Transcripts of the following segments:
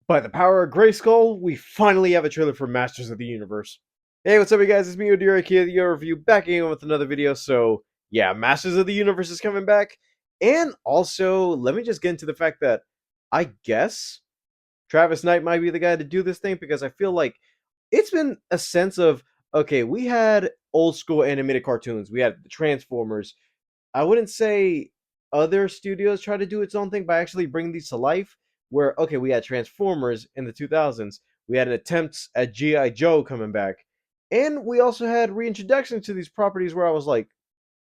By the power of Grayskull, we finally have a trailer for Masters of the Universe. Hey, what's up, you guys? It's me, Eternia, here, the review, back again with another video. So, yeah, Masters of the Universe is coming back. And also, let me just get into the fact that I guess Travis Knight might be the guy to do this thing because I feel like it's been a sense of, okay, we had old school animated cartoons, we had the Transformers. I wouldn't say other studios try to do its own thing by actually bringing these to life. Where okay, we had Transformers in the 2000s, we had attempts at GI Joe coming back, and we also had reintroductions to these properties where I was like,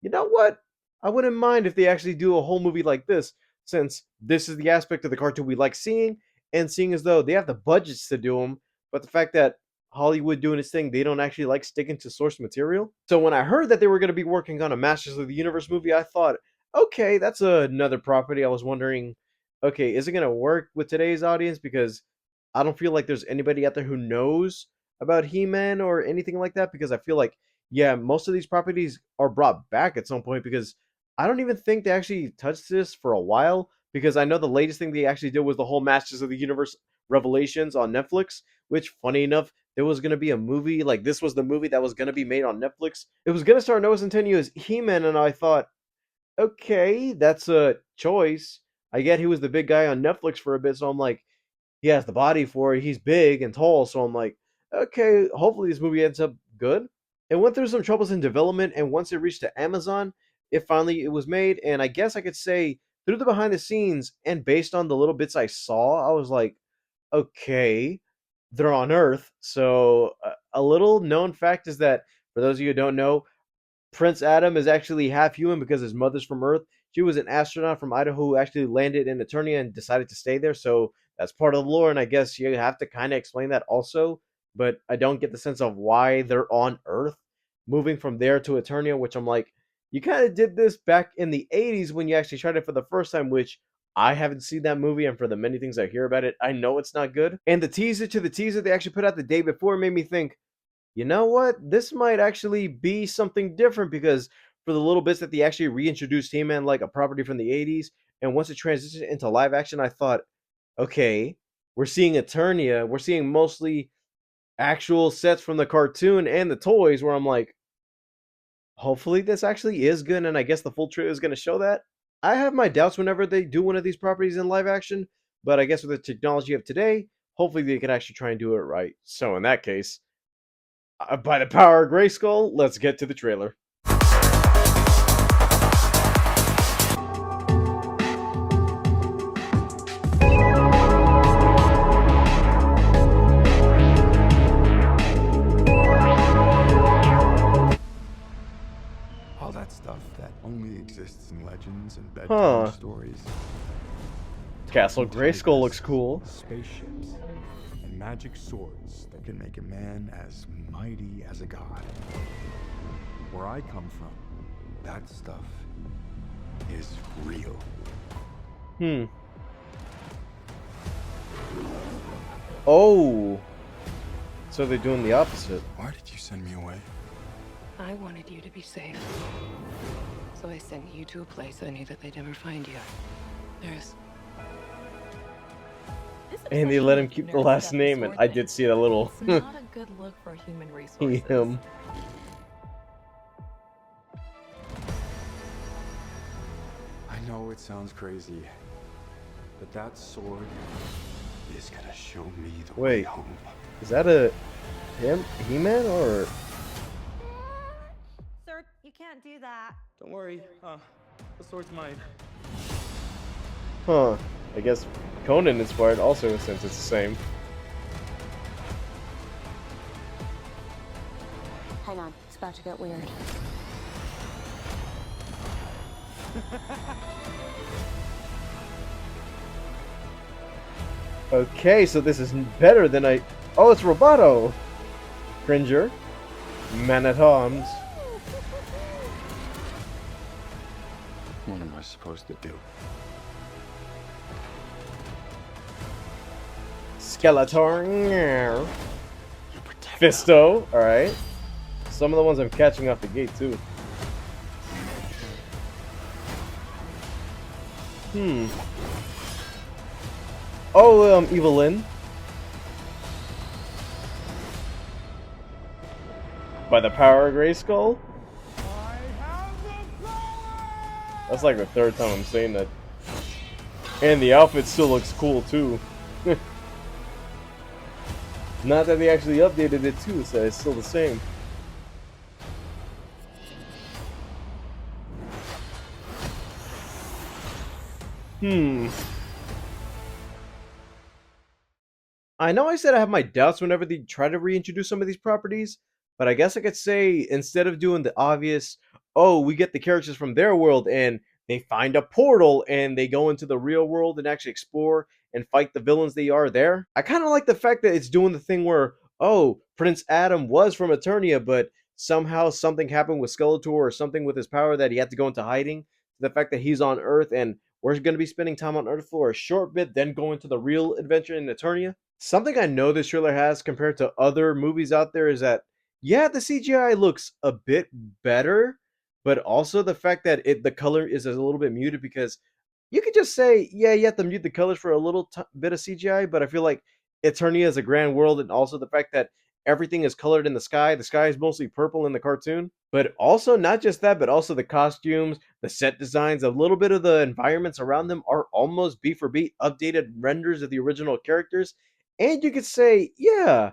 you know what? I wouldn't mind if they actually do a whole movie like this, since this is the aspect of the cartoon we like seeing, and seeing as though they have the budgets to do them, but the fact that Hollywood doing its thing, they don't actually like sticking to source material. So when I heard that they were going to be working on a Masters of the Universe movie, I thought, okay, that's another property. I was wondering, okay, is it going to work with today's audience? Because I don't feel like there's anybody out there who knows about He-Man or anything like that. Because I feel like, yeah, most of these properties are brought back at some point. Because I don't even think they actually touched this for a while. Because I know the latest thing they actually did was the whole Masters of the Universe Revelations on Netflix. Which, funny enough, there was going to be a movie, like this was the movie that was going to be made on Netflix. It was going to star Noah Centineo as He-Man, and I thought, okay, that's a choice. I get he was the big guy on Netflix for a bit, so I'm like, he has the body for it. He's big and tall, so I'm like, okay, hopefully this movie ends up good. It went through some troubles in development, and once it reached to Amazon, it was made. And I guess I could say through the behind the scenes and based on the little bits I saw, I was like, okay, they're on Earth. So a little known fact is that for those of you who don't know, Prince Adam is actually half human because his mother's from Earth. She was an astronaut from Idaho who actually landed in Eternia and decided to stay there. So that's part of the lore, and I guess you have to kind of explain that also. But I don't get the sense of why they're on Earth, moving from there to Eternia, which I'm like, you kind of did this back in the 80s when you actually tried it for the first time, which I haven't seen that movie, and for the many things I hear about it, I know it's not good. And the teaser to the teaser they actually put out the day before made me think, you know what? This might actually be something different because for the little bits that they actually reintroduced He-Man like a property from the 80s, and once it transitioned into live action, I thought, okay, we're seeing Eternia, we're seeing mostly actual sets from the cartoon and the toys, where I'm like, hopefully this actually is good, and I guess the full trailer is going to show that. I have my doubts whenever they do one of these properties in live action, but I guess with the technology of today, hopefully they can actually try and do it right. So in that case, by the power of Grayskull, let's get to the trailer. All that stuff that only exists in legends and bedtime Huh. stories. Castle Talking Grayskull looks tigers, cool. spaceships, and magic swords that can make a man as mighty as a god. Where I come from, that stuff is real. Hmm. Oh. So they're doing the opposite. Why did you send me away? I wanted you to be safe. So I sent you to a place I knew that they'd never find you. There's And they let him keep the last name, and I did see that little It's not a good look for human resources. him. I know it sounds crazy, but that sword is gonna show me the way Wait. home. Is that a He-Man or? Sir, you can't do that. Don't worry, the sword's mine. Huh. I guess Conan inspired also, since it's the same. Hang on, it's about to get weird. Okay, so this is better than I. Oh, it's Roboto. Cringer. Man at Arms. What am I supposed to do? Skeletor. Fisto. Alright. Some of the ones I'm catching off the gate, too. Oh, Evelyn. By the Power of Grayskull? I have the power! That's like the third time I'm saying that. And the outfit still looks cool too. Not that they actually updated it too, so it's still the same. I know I said I have my doubts whenever they try to reintroduce some of these properties, but I guess I could say instead of doing the obvious, oh, we get the characters from their world and they find a portal and they go into the real world and actually explore and fight the villains they are there. I kind of like the fact that it's doing the thing where, oh, Prince Adam was from Eternia, but somehow something happened with Skeletor or something with his power that he had to go into hiding. The fact that he's on Earth and we're going to be spending time on Earth for a short bit, then going to the real adventure in Eternia. Something I know this trailer has compared to other movies out there is that, yeah, the CGI looks a bit better, but also the fact that the color is a little bit muted because you could just say, yeah, you have to mute the colors for a little bit of CGI, but I feel like Eternia is a grand world, and also the fact that everything is colored in the sky. The sky is mostly purple in the cartoon, but also not just that, but also the costumes, the set designs, a little bit of the environments around them are almost beat for beat updated renders of the original characters. And you could say, yeah,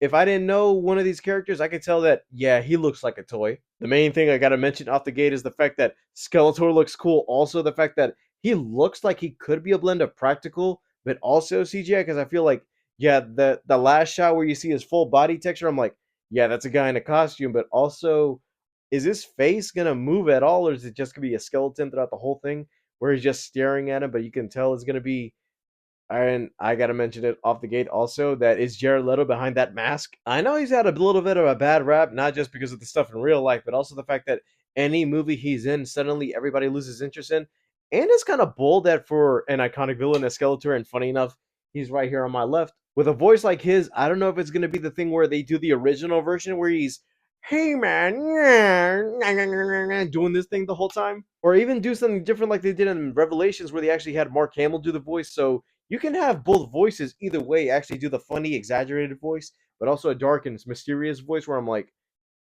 if I didn't know one of these characters, I could tell that, yeah, he looks like a toy. The main thing I gotta mention off the gate is the fact that Skeletor looks cool. Also, the fact that he looks like he could be a blend of practical, but also CGI, because I feel like, yeah, the last shot where you see his full body texture, I'm like, yeah, that's a guy in a costume, but also, is his face gonna move at all, or is it just gonna be a skeleton throughout the whole thing, where he's just staring at him, but you can tell it's gonna be. And I gotta mention it off the gate also that is Jared Leto behind that mask. I know he's had a little bit of a bad rap, not just because of the stuff in real life, but also the fact that any movie he's in, suddenly everybody loses interest in. And it's kind of bold that for an iconic villain as Skeletor, and funny enough, he's right here on my left. With a voice like his, I don't know if it's gonna be the thing where they do the original version where he's, hey man, doing this thing the whole time. Or even do something different like they did in Revelations where they actually had Mark Hamill do the voice, so you can have both voices either way, actually do the funny, exaggerated voice, but also a dark and mysterious voice where I'm like,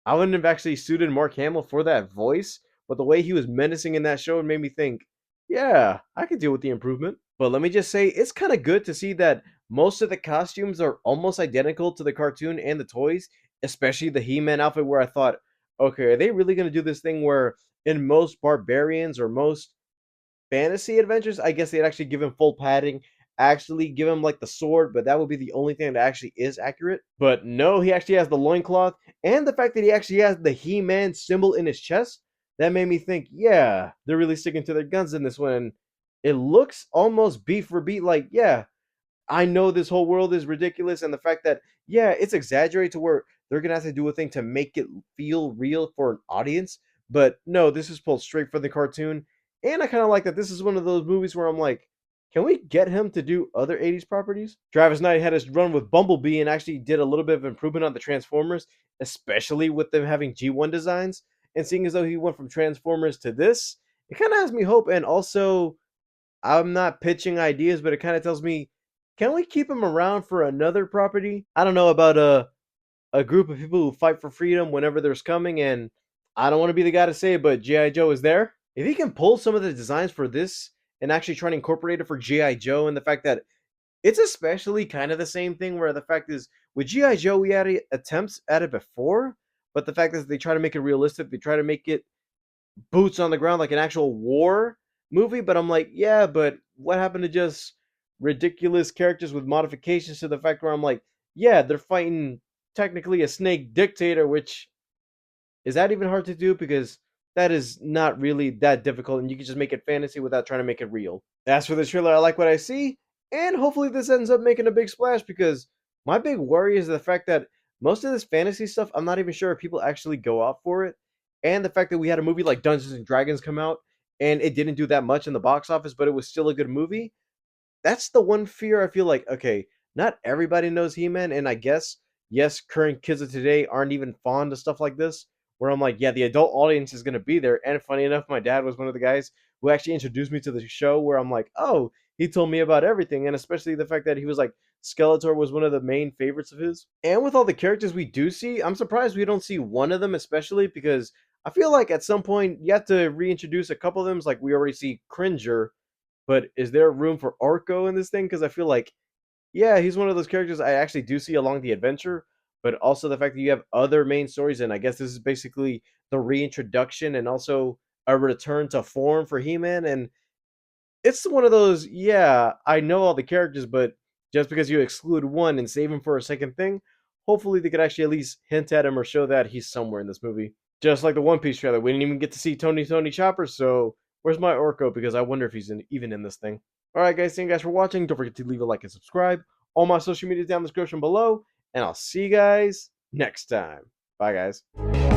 I wouldn't have actually suited Mark Hamill for that voice, but the way he was menacing in that show made me think, yeah, I could deal with the improvement. But let me just say, it's kind of good to see that most of the costumes are almost identical to the cartoon and the toys, especially the He-Man outfit where I thought, okay, are they really going to do this thing where in most barbarians or most fantasy adventures, I guess they'd actually give him full padding, actually give him like the sword, but that would be the only thing that actually is accurate. But no, he actually has the loincloth, and the fact that he actually has the He-Man symbol in his chest, that made me think, yeah, they're really sticking to their guns in this one. It looks almost beat for beat like, yeah, I know this whole world is ridiculous, and the fact that, yeah, it's exaggerated to where they're gonna have to do a thing to make it feel real for an audience. But no, this is pulled straight from the cartoon. And I kind of like that this is one of those movies where I'm like, can we get him to do other 80s properties? Travis Knight had his run with Bumblebee and actually did a little bit of improvement on the Transformers, especially with them having G1 designs. And seeing as though he went from Transformers to this, it kind of has me hope. And also, I'm not pitching ideas, but it kind of tells me, can we keep him around for another property? I don't know about a group of people who fight for freedom whenever there's coming, and I don't want to be the guy to say it, but G.I. Joe is there. If he can pull some of the designs for this and actually try to incorporate it for G.I. Joe, and the fact that it's especially kind of the same thing where the fact is with G.I. Joe, we had attempts at it before, but the fact is they try to make it realistic, they try to make it boots on the ground like an actual war movie, but I'm like, yeah, but what happened to just ridiculous characters with modifications to the fact where I'm like, yeah, they're fighting technically a snake dictator, which is that even hard to do because that is not really that difficult, and you can just make it fantasy without trying to make it real. As for the trailer, I like what I see, and hopefully this ends up making a big splash because my big worry is the fact that most of this fantasy stuff, I'm not even sure if people actually go out for it, and the fact that we had a movie like Dungeons and Dragons come out and it didn't do that much in the box office, but it was still a good movie. That's the one fear I feel like, okay, not everybody knows He-Man, and I guess, yes, current kids of today aren't even fond of stuff like this, where I'm like, yeah, the adult audience is going to be there. And funny enough, my dad was one of the guys who actually introduced me to the show where I'm like, oh, he told me about everything, and especially the fact that he was like Skeletor was one of the main favorites of his. And with all the characters we do see, I'm surprised we don't see one of them, especially because I feel like at some point you have to reintroduce a couple of them. Like we already see Cringer, but is there room for Orko in this thing? Because I feel like, yeah, he's one of those characters I actually do see along the adventure, but also the fact that you have other main stories, and I guess this is basically the reintroduction and also a return to form for He-Man. And it's one of those, yeah, I know all the characters, but just because you exclude one and save him for a second thing, hopefully they could actually at least hint at him or show that he's somewhere in this movie. Just like the One Piece trailer, we didn't even get to see Tony Chopper, so where's my Orko? Because I wonder if he's even in this thing. Alright guys, thank you guys for watching. Don't forget to leave a like and subscribe. All my social media down in the description below, and I'll see you guys next time. Bye guys.